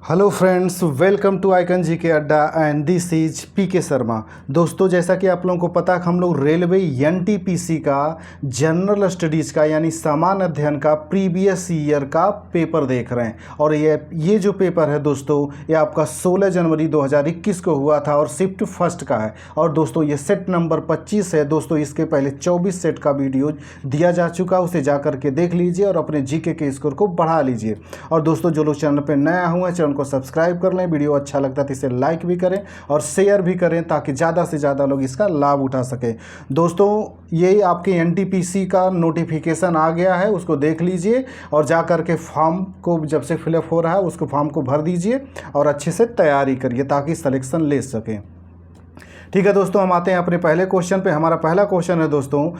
Hello friends, welcome to icon G K Adda and this is P के शर्मा। दोस्तों, जैसा कि आप लोगों को पता है, हम लोग रेलवे एनटीपीसी का जनरल स्टडीज़ का यानी सामान्य अध्ययन का प्रीवियस ईयर का पेपर देख रहे हैं। और ये जो पेपर है दोस्तों, ये आपका 16 जनवरी 2021 को हुआ था और शिफ्ट फर्स्ट का है। और दोस्तों, ये सेट नंबर 25 है। दोस्तों, इसके पहले 24 सेट का वीडियो दिया जा चुका, उसे जा करके देख लीजिए और अपने जीके के स्कोर को बढ़ा लीजिए। और दोस्तों, जो लोग चैनल पर नया हुए चैनल को सब्सक्राइब कर लें, वीडियो अच्छा लगता है तो इसे लाइक भी करें और शेयर भी करें ताकि ज़्यादा से ज़्यादा लोग इसका लाभ उठा सकें। दोस्तों, ये आपके एनटीपीसी का नोटिफिकेशन आ गया है, उसको देख लीजिए और जा कर के फॉर्म को जब से फिलअप हो रहा है उसको फॉर्म को भर दीजिए और अच्छे से तैयारी करिए ताकि सिलेक्शन ले सकें। ठीक है दोस्तों, हम आते हैं अपने पहले क्वेश्चन पे। हमारा पहला क्वेश्चन है दोस्तों,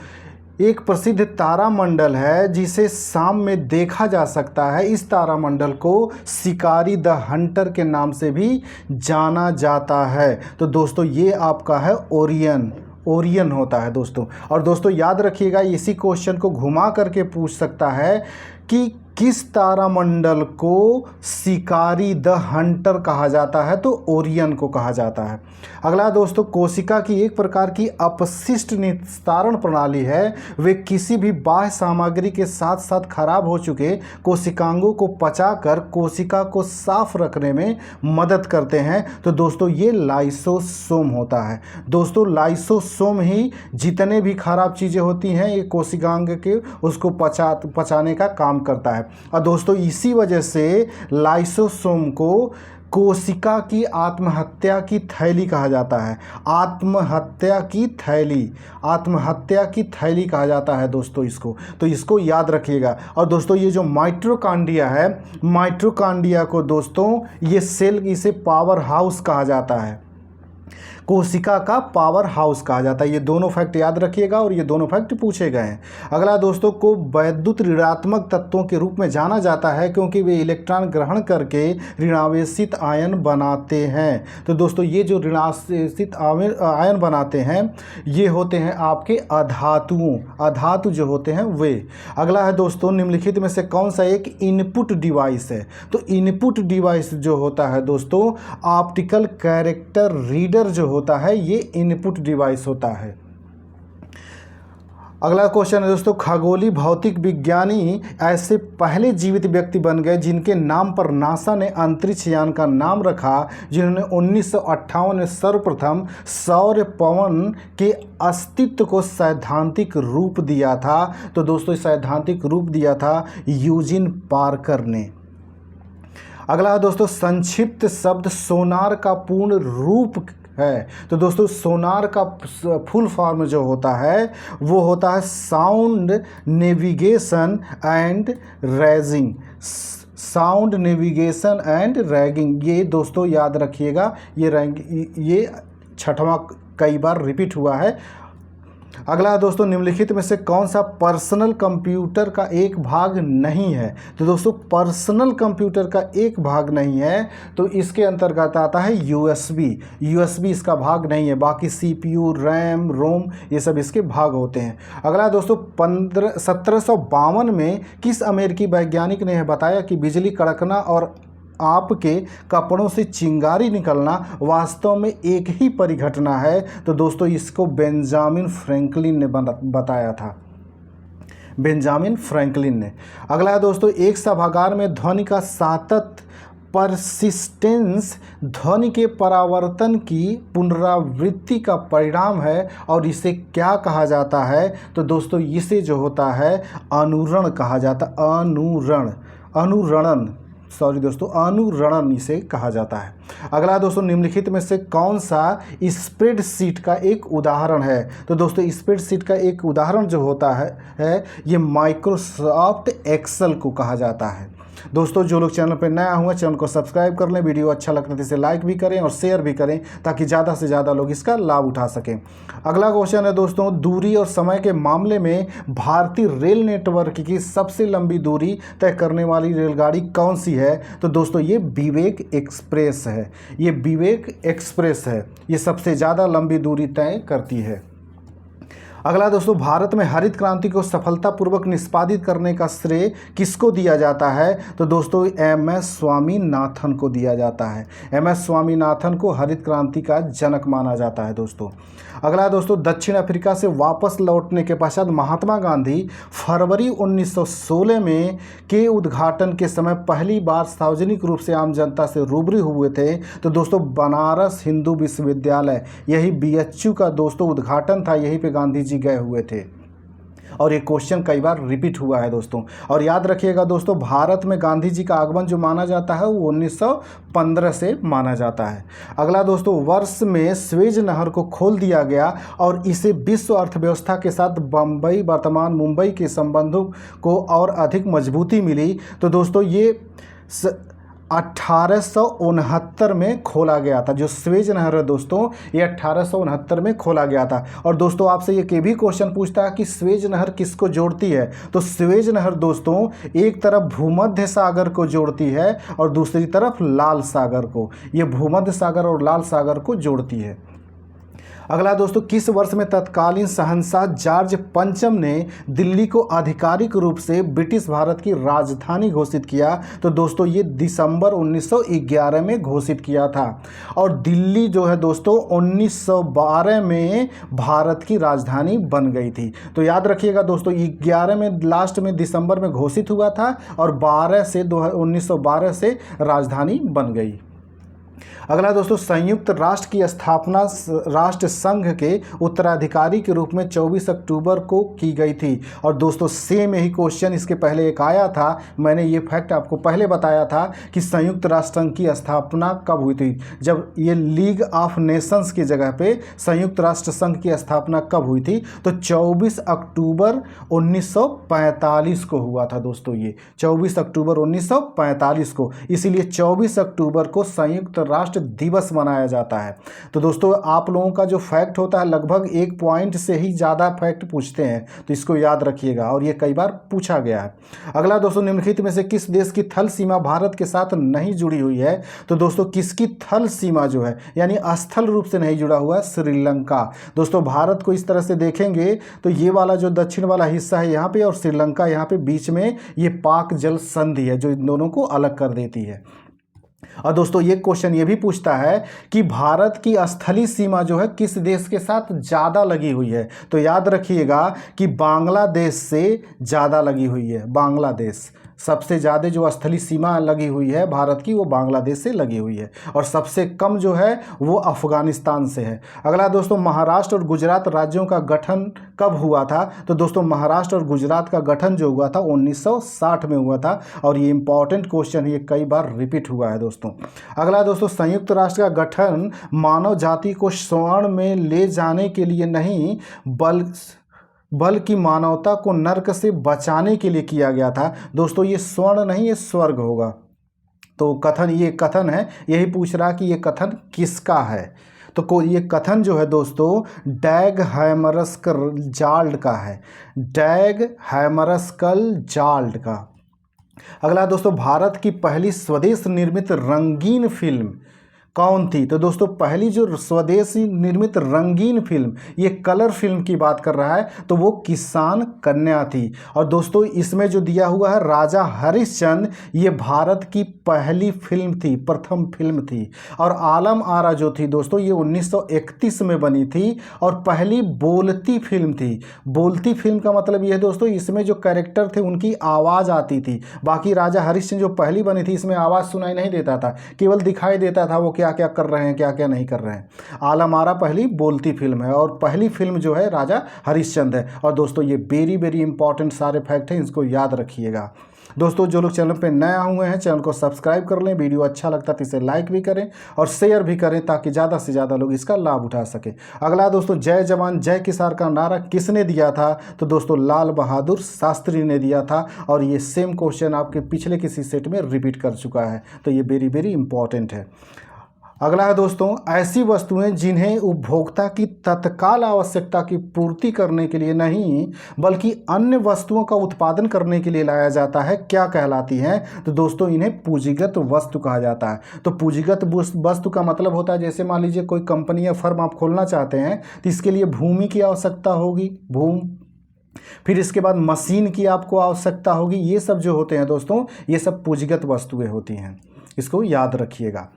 एक प्रसिद्ध तारामंडल है जिसे शाम में देखा जा सकता है। इस तारामंडल को शिकारी द हंटर के नाम से भी जाना जाता है। तो दोस्तों, ये आपका है ओरियन होता है दोस्तों। और दोस्तों याद रखिएगा, इसी क्वेश्चन को घुमा करके पूछ सकता है कि किस तारामंडल को शिकारी द हंटर कहा जाता है, तो ओरियन को कहा जाता है। अगला दोस्तों, कोशिका की एक प्रकार की अपशिष्ट निस्तारण प्रणाली है। वे किसी भी बाह्य सामग्री के साथ साथ खराब हो चुके कोशिकांगों को पचाकर कोशिका को साफ रखने में मदद करते हैं। तो दोस्तों, ये लाइसोसोम होता है। दोस्तों, लाइसोसोम ही जितने भी खराब चीज़ें होती हैं ये कोशिकांग के उसको पचाने का काम करता है। और दोस्तों, इसी वजह से लाइसोसोम को कोशिका की आत्महत्या की थैली कहा जाता है। आत्महत्या की थैली कहा जाता है दोस्तों इसको, तो इसको याद रखिएगा। और दोस्तों, ये जो माइटोकॉन्ड्रिया है, माइटोकॉन्ड्रिया को दोस्तों ये सेल, इसे पावर हाउस कहा जाता है, कोशिका का पावर हाउस कहा जाता है। ये दोनों फैक्ट याद रखिएगा और ये दोनों फैक्ट पूछे गए हैं। अगला दोस्तों, को वैद्युत ऋणात्मक तत्वों के रूप में जाना जाता है क्योंकि वे इलेक्ट्रॉन ग्रहण करके ऋणावेशित आयन बनाते हैं। तो दोस्तों, ये जो ऋणावेशित आयन बनाते हैं ये होते हैं आपके अधातु जो होते हैं वे। अगला है दोस्तों, निम्नलिखित में से कौन सा एक इनपुट डिवाइस है। तो इनपुट डिवाइस जो होता है दोस्तों, ऑप्टिकल कैरेक्टर रीडर जो होता है, ये इनपुट डिवाइस होता है। अगला क्वेश्चन है दोस्तों, खगोलीय भौतिक विज्ञानी ऐसे पहले जीवित व्यक्ति बन गए जिनके नाम पर नासा ने अंतरिक्ष यान का नाम रखा, जिन्होंने 1958 में सर्वप्रथम सौर पवन के अस्तित्व को सैद्धांतिक रूप दिया था। तो दोस्तों, सैद्धांतिक रूप दिया था यूजिन पार्कर ने। अगला है दोस्तों, संक्षिप्त शब्द सोनार का पूर्ण रूप है। तो दोस्तों, सोनार का फुल फॉर्म जो होता है वो होता है sound navigation and ragging. Sound navigation and ragging, ये दोस्तों याद रखिएगा, ये छठवां कई बार रिपीट हुआ है। अगला दोस्तों, निम्नलिखित में से कौन सा पर्सनल कंप्यूटर का एक भाग नहीं है। तो दोस्तों, पर्सनल कंप्यूटर का एक भाग नहीं है तो इसके अंतर्गत आता है यूएसबी इसका भाग नहीं है। बाकी सीपीयू, रैम, रोम ये सब इसके भाग होते हैं। अगला दोस्तों, 1752 में किस अमेरिकी वैज्ञानिक ने बताया कि बिजली कड़कना और आपके कपड़ों से चिंगारी निकलना वास्तव में एक ही परिघटना है। तो दोस्तों, इसको बेंजामिन फ्रैंकलिन ने बताया था, बेंजामिन फ्रैंकलिन ने। अगला है दोस्तों, एक सभागार में ध्वनि का सातत्य परसिस्टेंस ध्वनि के परावर्तन की पुनरावृत्ति का परिणाम है और इसे क्या कहा जाता है। तो दोस्तों, इसे जो होता है अनुरण कहा जाता, अनुरणन इसे कहा जाता है। अगला दोस्तों, निम्नलिखित में से कौन सा स्प्रेडशीट का एक उदाहरण है। तो दोस्तों, स्प्रेडशीट का एक उदाहरण जो होता है ये माइक्रोसॉफ्ट एक्सेल को कहा जाता है। दोस्तों, जो लोग चैनल पर नया हुआ चैनल को सब्सक्राइब कर लें, वीडियो अच्छा लगता है तो इसे लाइक भी करें और शेयर भी करें ताकि ज़्यादा से ज़्यादा लोग इसका लाभ उठा सकें। अगला क्वेश्चन है दोस्तों, दूरी और समय के मामले में भारतीय रेल नेटवर्क की सबसे लंबी दूरी तय करने वाली रेलगाड़ी कौन सी है। तो दोस्तों, ये विवेक एक्सप्रेस है। ये सबसे ज़्यादा लंबी दूरी तय करती है। अगला दोस्तों, भारत में हरित क्रांति को सफलतापूर्वक निष्पादित करने का श्रेय किसको दिया जाता है? तो दोस्तों एम.एस. स्वामीनाथन को दिया जाता है। एम.एस. स्वामीनाथन को हरित क्रांति का जनक माना जाता है दोस्तों। अगला दोस्तों, दक्षिण अफ्रीका से वापस लौटने के पश्चात महात्मा गांधी फरवरी 1916 में के उद्घाटन के समय पहली बार सार्वजनिक रूप से आम जनता से रूबरू हुए थे। तो दोस्तों बनारस हिंदू विश्वविद्यालय, यही BHU का दोस्तों उद्घाटन था, यहीं पे गांधी जी गए हुए थे। और ये क्वेश्चन कई बार रिपीट हुआ है दोस्तों। और याद रखिएगा दोस्तों, भारत में गांधी जी का आगमन जो माना जाता है वो 1915 से माना जाता है। अगला दोस्तों, वर्ष में स्वेज नहर को खोल दिया गया और इसे विश्व अर्थव्यवस्था के साथ बम्बई, वर्तमान मुंबई के संबंधों को और अधिक मजबूती मिली। तो दोस्तों ये 1869 में खोला गया था। जो स्वेज नहर है दोस्तों, ये 1869 में खोला गया था। और दोस्तों आपसे ये भी क्वेश्चन पूछता है कि स्वेज नहर किसको जोड़ती है? तो स्वेज नहर दोस्तों एक तरफ भूमध्य सागर को जोड़ती है और दूसरी तरफ लाल सागर को। ये भूमध्य सागर और लाल सागर को जोड़ती है। अगला दोस्तों, किस वर्ष में तत्कालीन शहंशाह जॉर्ज पंचम ने दिल्ली को आधिकारिक रूप से ब्रिटिश भारत की राजधानी घोषित किया? तो दोस्तों ये दिसंबर 1911 में घोषित किया था। और दिल्ली जो है दोस्तों 1912 में भारत की राजधानी बन गई थी। तो याद रखिएगा दोस्तों, 11 में लास्ट में दिसंबर में घोषित हुआ था और 1912 से राजधानी बन गई। अगला दोस्तों, संयुक्त राष्ट्र की स्थापना राष्ट्र संघ के उत्तराधिकारी के रूप में 24 अक्टूबर को की गई थी। और दोस्तों सेम यही क्वेश्चन इसके पहले एक आया था। मैंने ये फैक्ट आपको पहले बताया था कि संयुक्त राष्ट्र संघ की स्थापना कब हुई थी। जब ये लीग ऑफ नेशंस की जगह पे संयुक्त राष्ट्र संघ की स्थापना कब हुई थी? तो 24 अक्टूबर 1945 को हुआ था दोस्तों। ये 24 अक्टूबर 1945 को, इसीलिए 24 अक्टूबर को संयुक्त राष्ट्र दिवस मनाया जाता है। तो दोस्तों आप लोगों का जो फैक्ट होता है लगभग एक पॉइंट से ही ज़्यादा फैक्ट पूछते हैं, तो इसको याद रखिएगा और ये कई बार पूछा गया है। अगला दोस्तों, निम्नलिखित में से किस देश की थल सीमा भारत के साथ नहीं जुड़ी हुई है? तो दोस्तों किसकी थल सीमा जो है यानी स्थल रूप से नहीं जुड़ा हुआ है? श्रीलंका। दोस्तों भारत को इस तरह से देखेंगे तो ये वाला जो दक्षिण वाला हिस्सा है यहाँ पे और श्रीलंका यहाँ पे बीच में ये पाक जल संधि है जो इन दोनों को अलग कर देती है। और दोस्तों ये क्वेश्चन ये भी पूछता है कि भारत की स्थलीय सीमा जो है किस देश के साथ ज़्यादा लगी हुई है? तो याद रखिएगा कि बांग्लादेश से ज़्यादा लगी हुई है। बांग्लादेश सबसे ज़्यादा जो स्थलीय सीमा लगी हुई है भारत की वो बांग्लादेश से लगी हुई है और सबसे कम जो है वो अफगानिस्तान से है। अगला दोस्तों, महाराष्ट्र और गुजरात राज्यों का गठन कब हुआ था? तो दोस्तों महाराष्ट्र और गुजरात का गठन जो हुआ था 1960 में हुआ था और ये इंपॉर्टेंट क्वेश्चन ये कई बार रिपीट हुआ है दोस्तों। अगला दोस्तों, संयुक्त राष्ट्र का गठन मानव जाति को स्वर्ण में ले जाने के लिए नहीं बल्कि मानवता को नर्क से बचाने के लिए किया गया था। दोस्तों ये स्वर्ण नहीं, ये स्वर्ग होगा। तो कथन, ये कथन है, यही पूछ रहा कि ये कथन किसका है? तो ये कथन जो है दोस्तों डैग हैमरस्कल जाल्ड का है। डैग हैमरस्कल जाल्ड का। अगला दोस्तों, भारत की पहली स्वदेश निर्मित रंगीन फिल्म कौन थी? तो दोस्तों पहली जो स्वदेशी निर्मित रंगीन फिल्म, ये कलर फिल्म की बात कर रहा है, तो वो किसान कन्या थी। और दोस्तों इसमें जो दिया हुआ है राजा हरिश्चंद्र, ये भारत की पहली फिल्म थी, प्रथम फिल्म थी। और आलम आरा जो थी दोस्तों ये 1931 में बनी थी और पहली बोलती फिल्म थी। बोलती फिल्म का मतलब ये है दोस्तों इसमें जो कैरेक्टर थे उनकी आवाज़ आती थी। बाकी राजा हरिश्चंद्र जो पहली बनी थी इसमें आवाज़ सुनाई नहीं देता था, केवल दिखाई देता था वो क्या क्या कर रहे हैं, क्या क्या नहीं कर रहे हैं। आलम आरा पहली बोलती फिल्म है और पहली फिल्म जो है राजा हरिश्चंद्र है। और दोस्तों ये वेरी वेरी इंपॉर्टेंट सारे फैक्ट हैं, इसको याद रखिएगा। दोस्तों जो लोग चैनल पे नए हुए हैं चैनल को सब्सक्राइब कर लें, वीडियो अच्छा लगता है तो इसे लाइक भी करें और शेयर भी करें ताकि ज़्यादा से ज़्यादा लोग इसका लाभ उठा सकें। अगला दोस्तों, जय जवान जय किसान का नारा किसने दिया था? तो दोस्तों लाल बहादुर शास्त्री ने दिया था और ये सेम क्वेश्चन आपके पिछले किसी सेट में रिपीट कर चुका है, तो ये वेरी वेरी इंपॉर्टेंट है। अगला है दोस्तों, ऐसी वस्तुएं जिन्हें उपभोक्ता की तत्काल आवश्यकता की पूर्ति करने के लिए नहीं बल्कि अन्य वस्तुओं का उत्पादन करने के लिए लाया जाता है, क्या कहलाती हैं? तो दोस्तों इन्हें पूंजीगत वस्तु कहा जाता है। तो पूंजीगत वस्तु का मतलब होता है, जैसे मान लीजिए कोई कंपनी या फर्म आप खोलना चाहते हैं तो इसके लिए भूमि की आवश्यकता होगी, फिर इसके बाद मशीन की आपको आवश्यकता होगी। ये सब जो होते हैं दोस्तों, ये सब पूंजीगत वस्तुएं होती हैं, इसको याद रखिएगा।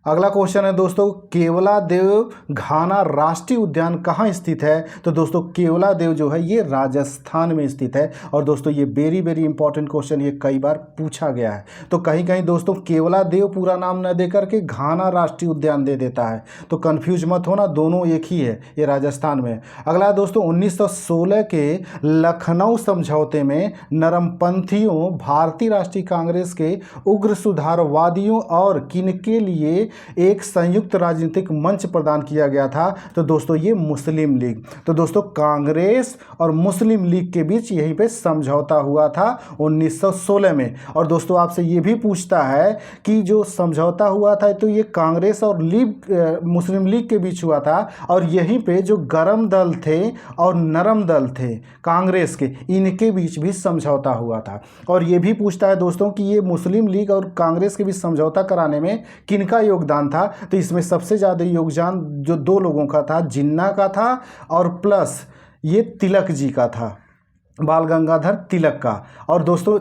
अगला क्वेश्चन है दोस्तों, केवलादेव घाना राष्ट्रीय उद्यान कहाँ स्थित है? तो दोस्तों केवलादेव जो है ये राजस्थान में स्थित है। और दोस्तों ये वेरी वेरी इंपॉर्टेंट क्वेश्चन, ये कई बार पूछा गया है। तो कहीं कहीं दोस्तों केवलादेव पूरा नाम न दे करके घाना राष्ट्रीय उद्यान दे देता है, तो कंफ्यूज मत होना, दोनों एक ही है, ये राजस्थान में। अगला दोस्तों, 1916 के लखनऊ समझौते में नरमपंथियों, भारतीय राष्ट्रीय कांग्रेस के उग्र सुधारवादियों और किनके लिए एक संयुक्त राजनीतिक मंच प्रदान किया गया था? तो दोस्तों ये मुस्लिम लीग। तो दोस्तों कांग्रेस और मुस्लिम लीग के बीच यहीं पे समझौता हुआ था 1916 में। और दोस्तों आपसे ये भी पूछता है कि जो समझौता हुआ था तो ये कांग्रेस और मुस्लिम लीग के बीच हुआ था, और यहीं पे जो गरम दल थे और नरम दल थे कांग्रेस के, इनके बीच भी समझौता हुआ था। और ये भी पूछता है दोस्तों कि ये मुस्लिम लीग और कांग्रेस के बीच समझौता कराने में किनका योगदान था? तो इसमें सबसे ज़्यादा योगदान जो दो लोगों का था, जिन्ना का था और प्लस ये तिलक जी का था, बाल गंगाधर तिलक का। और दोस्तों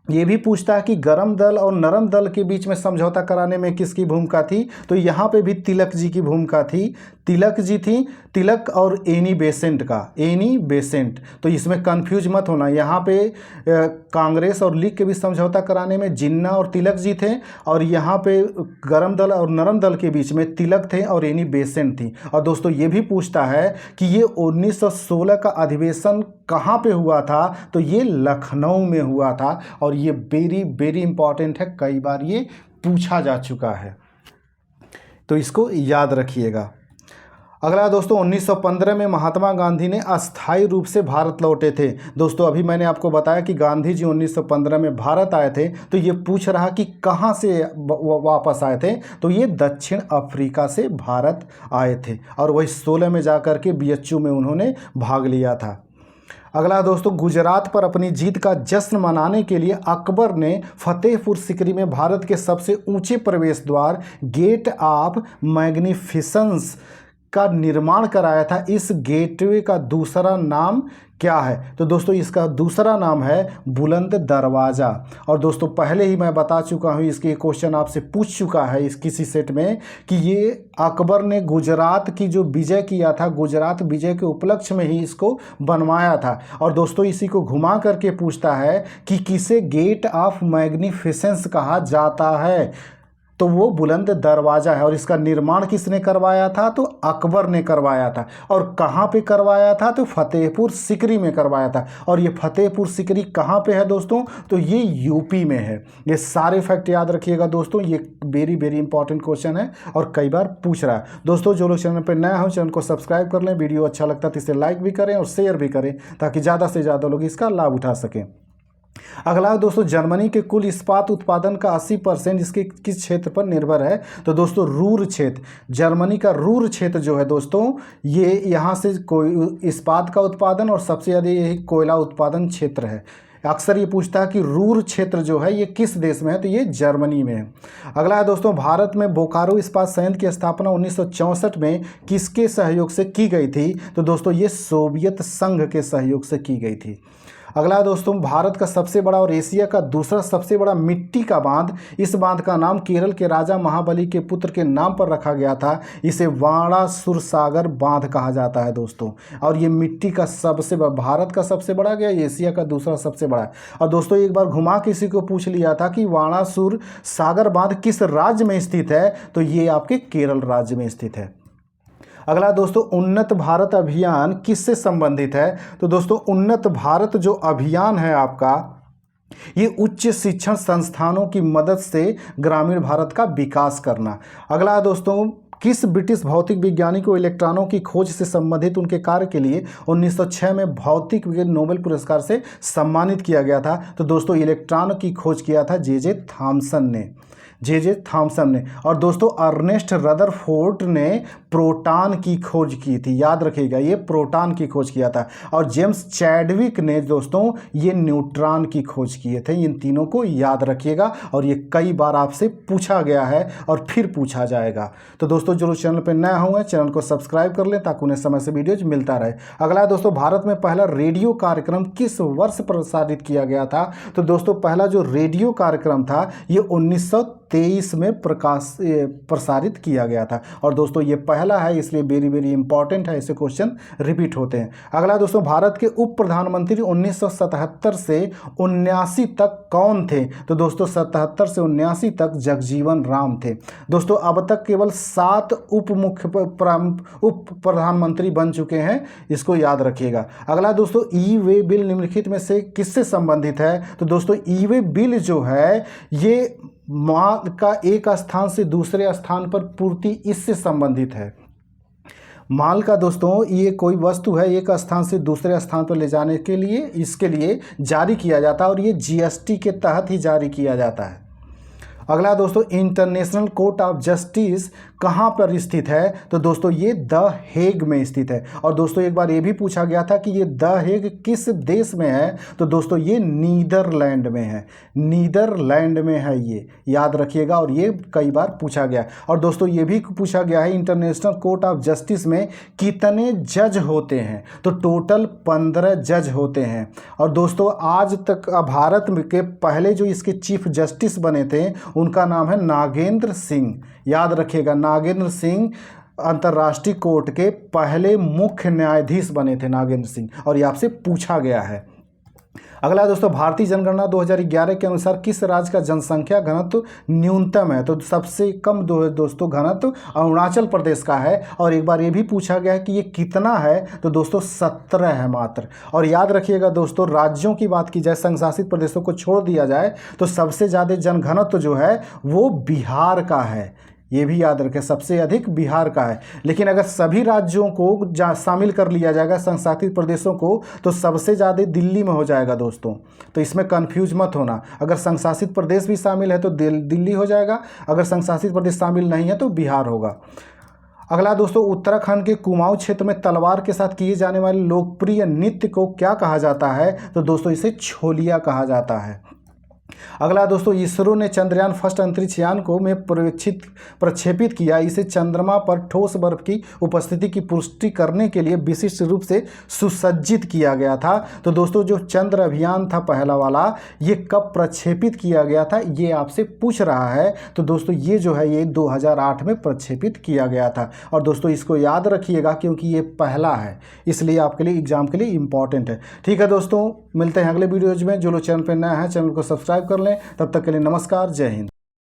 ये भी पूछता है कि गरम दल और नरम दल के बीच में समझौता कराने में किसकी भूमिका थी? तो यहाँ पे भी तिलक जी की भूमिका थी, तिलक जी थी, तिलक और एनी बेसेंट का, एनी बेसेंट। तो इसमें कंफ्यूज मत होना, यहाँ पे कांग्रेस और लीग के बीच समझौता कराने में जिन्ना और तिलक जी थे, और यहाँ पे गरम दल और नरम दल के बीच में तिलक थे और एनी बेसेंट थी। और दोस्तों ये भी पूछता है कि ये 1916 का अधिवेशन कहाँ पे हुआ था? तो ये लखनऊ में हुआ था। और ये वेरी वेरी इंपॉर्टेंट है, कई बार ये पूछा जा चुका है, तो इसको याद रखिएगा। अगला दोस्तों, 1915 में महात्मा गांधी ने अस्थायी रूप से भारत लौटे थे। दोस्तों अभी मैंने आपको बताया कि गांधी जी 1915 में भारत आए थे, तो ये पूछ रहा कि कहाँ से वापस आए थे? तो ये दक्षिण अफ्रीका से भारत आए थे, और वही 16 में जाकर के BHU में उन्होंने भाग लिया था। अगला दोस्तों, गुजरात पर अपनी जीत का जश्न मनाने के लिए अकबर ने फतेहपुर सिकरी में भारत के सबसे ऊंचे प्रवेश द्वार गेट ऑफ मैग्निफिसेंस का निर्माण कराया था। इस गेटवे का दूसरा नाम क्या है? तो दोस्तों इसका दूसरा नाम है बुलंद दरवाज़ा। और दोस्तों पहले ही मैं बता चुका हूँ, इसके क्वेश्चन आपसे पूछ चुका है इस किसी सेट में, कि ये अकबर ने गुजरात की जो विजय किया था, गुजरात विजय के उपलक्ष्य में ही इसको बनवाया था। और दोस्तों इसी को घुमा करके पूछता है कि किसे गेट ऑफ मैग्निफिसेंस कहा जाता है? तो वो बुलंद दरवाज़ा है। और इसका निर्माण किसने करवाया था? तो अकबर ने करवाया था। और कहाँ पे करवाया था? तो फतेहपुर सिकरी में करवाया था। और ये फतेहपुर सिकरी कहाँ पे है दोस्तों? तो ये यूपी में है। ये सारे फैक्ट याद रखिएगा दोस्तों, ये वेरी वेरी इंपॉर्टेंट क्वेश्चन है और कई बार पूछ रहा है। दोस्तों जो लोग चैनल पर नया हो, चैनल को सब्सक्राइब कर लें, वीडियो अच्छा लगता है तो इसे लाइक भी करें और शेयर भी करें, ताकि ज़्यादा से ज़्यादा लोग इसका लाभ उठा सकें। अगला दोस्तों, जर्मनी के कुल इस्पात उत्पादन का 80% इसके किस क्षेत्र पर निर्भर है? तो दोस्तों रूर क्षेत्र, जर्मनी का रूर क्षेत्र जो है दोस्तों, ये यहाँ से कोई इस्पात का उत्पादन और सबसे ज़्यादा यही कोयला उत्पादन क्षेत्र है। अक्सर ये पूछता है कि रूर क्षेत्र जो है ये किस देश में है? तो ये जर्मनी में है। अगला है दोस्तों, भारत में बोकारो इस्पात संयंत्र की स्थापना 1964 में किसके सहयोग से की गई थी? तो दोस्तों ये सोवियत संघ के सहयोग से की गई थी। अगला दोस्तों, भारत का सबसे बड़ा और एशिया का दूसरा सबसे बड़ा मिट्टी का बांध, इस बांध का नाम केरल के राजा महाबली के पुत्र के नाम पर रखा गया था। इसे वाणासुर सागर बांध कहा जाता है दोस्तों। और ये मिट्टी का सबसे बड़ा, भारत का सबसे बड़ा गया, एशिया का दूसरा सबसे बड़ा है। और दोस्तों एक बार घुमा किसी को पूछ लिया था कि वाणासुर सागर बांध किस राज्य में स्थित है? तो ये आपके केरल राज्य में स्थित है। अगला दोस्तों, उन्नत भारत अभियान किससे संबंधित है? तो दोस्तों उन्नत भारत जो अभियान है आपका, ये उच्च शिक्षण संस्थानों की मदद से ग्रामीण भारत का विकास करना। अगला दोस्तों, किस ब्रिटिश भौतिक वैज्ञानिक को इलेक्ट्रॉनों की खोज से संबंधित उनके कार्य के लिए 1906 में भौतिक विज्ञान नोबेल पुरस्कार से सम्मानित किया गया था? तो दोस्तों इलेक्ट्रॉन की खोज किया था जे थॉमसन ने। जे थॉमसन ने। और दोस्तों अर्नेस्ट रदरफोर्ड ने प्रोटॉन की खोज की थी, याद रखिएगा ये प्रोटॉन की खोज किया था। और जेम्स चैडविक ने दोस्तों ये न्यूट्रॉन की खोज किए थे। इन तीनों को याद रखिएगा और ये कई बार आपसे पूछा गया है और फिर पूछा जाएगा। तो दोस्तों जो चैनल पर नया हुए चैनल को सब्सक्राइब कर लें ताकि उन्हें समय से वीडियोज मिलता रहे। अगला है दोस्तों भारत में पहला रेडियो कार्यक्रम किस वर्ष प्रसारित किया गया था? तो दोस्तों पहला जो रेडियो कार्यक्रम था ये 1923 में प्रसारित किया गया था। और दोस्तों ये पहला है इसलिए वेरी वेरी इंपॉर्टेंट है, ऐसे क्वेश्चन रिपीट होते हैं। अगला दोस्तों भारत के उप प्रधानमंत्री 1977 से 79 तक कौन थे? तो दोस्तों 77 से 79 तक जगजीवन राम थे। दोस्तों अब तक केवल 7 उप प्रधानमंत्री बन चुके हैं, इसको याद रखिएगा। अगला दोस्तों ई वे बिल निम्नलिखित में से किससे संबंधित है? तो दोस्तों ई वे बिल जो है ये माल का एक स्थान से दूसरे स्थान पर पूर्ति इससे संबंधित है। माल का दोस्तों ये कोई वस्तु है एक स्थान से दूसरे स्थान पर ले जाने के लिए इसके लिए जारी किया जाता है और ये जीएसटी के तहत ही जारी किया जाता है। अगला दोस्तों इंटरनेशनल कोर्ट ऑफ जस्टिस कहाँ पर स्थित है? तो दोस्तों ये द हेग में स्थित है। और दोस्तों एक बार ये भी पूछा गया था कि ये द हेग किस देश में है? तो दोस्तों ये नीदरलैंड में है, नीदरलैंड में है, ये याद रखिएगा और ये कई बार पूछा गया। और दोस्तों ये भी पूछा गया है इंटरनेशनल कोर्ट ऑफ जस्टिस में कितने जज होते हैं? तो टोटल 15 जज होते हैं। और दोस्तों आज तक भारत के पहले जो इसके चीफ जस्टिस बने थे उनका नाम है नागेंद्र सिंह, याद रखिएगा नागेंद्र सिंह अंतर्राष्ट्रीय कोर्ट के पहले मुख्य न्यायाधीश बने थे नागेंद्र सिंह, और ये आपसे पूछा गया है। अगला दोस्तों भारतीय जनगणना 2011 के अनुसार किस राज्य का जनसंख्या घनत्व न्यूनतम है? तो सबसे कम दोस्तों घनत्व अरुणाचल प्रदेश का है। और एक बार ये भी पूछा गया है कि ये कितना है? तो दोस्तों 17 है मात्र। और याद रखिएगा दोस्तों राज्यों की बात की जाए, संघ शासित प्रदेशों को छोड़ दिया जाए तो सबसे ज़्यादा जनघनत्व जो है वो बिहार का है, ये भी याद रखें सबसे अधिक बिहार का है। लेकिन अगर सभी राज्यों को शामिल कर लिया जाएगा संघ शासित प्रदेशों को तो सबसे ज़्यादा दिल्ली में हो जाएगा दोस्तों, तो इसमें कंफ्यूज मत होना। अगर संघ शासित प्रदेश भी शामिल है तो दिल्ली हो जाएगा, अगर संघ शासित प्रदेश शामिल नहीं है तो बिहार होगा। अगला दोस्तों उत्तराखंड के कुमाऊं क्षेत्र में तलवार के साथ किए जाने वाले लोकप्रिय नृत्य को क्या कहा जाता है? तो दोस्तों इसे छोलिया कहा जाता है। अगला दोस्तों इसरो ने चंद्रयान फर्स्ट अंतरिक्ष यान को में प्रक्षेपित किया। इसे चंद्रमा पर ठोस बर्फ की उपस्थिति की पुष्टि करने के लिए विशिष्ट रूप से सुसज्जित किया गया था। तो दोस्तों जो चंद्र अभियान था पहला वाला ये कब प्रक्षेपित किया गया था ये आपसे पूछ रहा है। तो दोस्तों ये जो है ये 2008 में प्रक्षेपित किया गया था। और दोस्तों इसको याद रखिएगा क्योंकि ये पहला है इसलिए आपके लिए एग्जाम के लिए इंपॉर्टेंट है। ठीक है दोस्तों मिलते हैं अगले वीडियोज में। जो लोग चैनल पर नया है चैनल को सब्सक्राइब कर लें। तब तक के लिए नमस्कार, जय हिंद।